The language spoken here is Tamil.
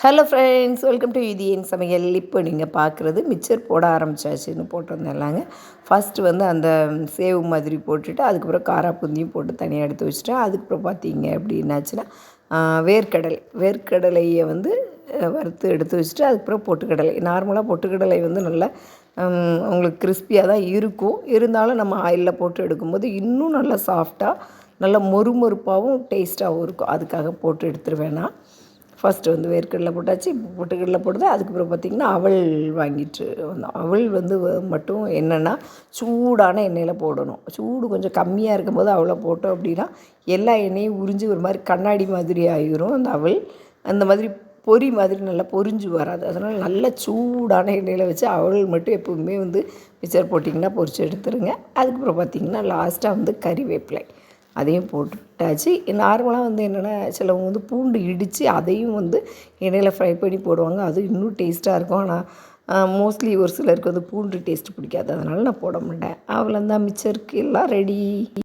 ஹலோ ஃப்ரெண்ட்ஸ், வெல்கம் டு இது என் சமையல். இப்போ நீங்கள் பார்க்குறது மிக்சர் போட ஆரம்பிச்சாச்சுன்னு போட்டிருந்தேன்லாங்க. ஃபஸ்ட்டு வந்து அந்த சேவ் மாதிரி போட்டுட்டு அதுக்கப்புறம் காராப்பூந்தியும் போட்டு தனியாக எடுத்து வச்சுட்டேன். அதுக்கப்புறம் பார்த்தீங்க அப்படின்னாச்சுன்னா வேர்க்கடலையை வந்து வறுத்து எடுத்து வச்சுட்டு அதுக்கப்புறம் பொட்டுக்கடலை. நார்மலாக பொட்டுக்கடலை வந்து நல்லா உங்களுக்கு கிறிஸ்பியாக தான் இருக்கும். இருந்தாலும் நம்ம ஆயிலில் போட்டு எடுக்கும்போது இன்னும் நல்லா சாஃப்டாக நல்லா மொறுமொறுப்பாகவும் டேஸ்ட்டாகவும் இருக்கும். அதுக்காக போட்டு எடுத்துருவேன் நான். ஃபஸ்ட்டு வந்து வேர்க்கடலை போட்டாச்சு. இப்போ பொட்டுக்கடலை போடுது. அதுக்கப்புறம் பார்த்திங்கன்னா அவல் வாங்கிட்டு வந்தோம். அவல் வந்து மட்டும் என்னென்னா சூடான எண்ணெயில் போடணும். சூடு கொஞ்சம் கம்மியாக இருக்கும்போது அவலை போட்டோம் அப்படின்னா எல்லா எண்ணெயும் உறிஞ்சி ஒரு மாதிரி கண்ணாடி மாதிரி ஆகிரும் அந்த அவல். அந்த மாதிரி பொரி மாதிரி நல்லா பொரிஞ்சு வராது. அதனால் நல்லா சூடான எண்ணெயில் வச்சு அவல் மட்டும் எப்போவுமே வந்து மிக்சர் போட்டிங்கன்னா பொரித்து எடுத்துருங்க. அதுக்கப்புறம் பார்த்திங்கன்னா லாஸ்ட்டாக வந்து கறிவேப்பிலை அதையும் போட்டுட்டாச்சு. நார்மலாக வந்து என்னென்னா சிலவங்க வந்து பூண்டு இடித்து அதையும் வந்து எண்ணெயில் ஃப்ரை பண்ணி போடுவாங்க. அது இன்னும் டேஸ்ட்டாக இருக்கும். ஆனால் மோஸ்ட்லி ஒரு சிலருக்கு வந்து பூண்டு டேஸ்ட்டு பிடிக்காது. அதனால் நான் போட மாட்டேன். அவ்வளோதான், மிச்சருக்கு எல்லாம் ரெடி.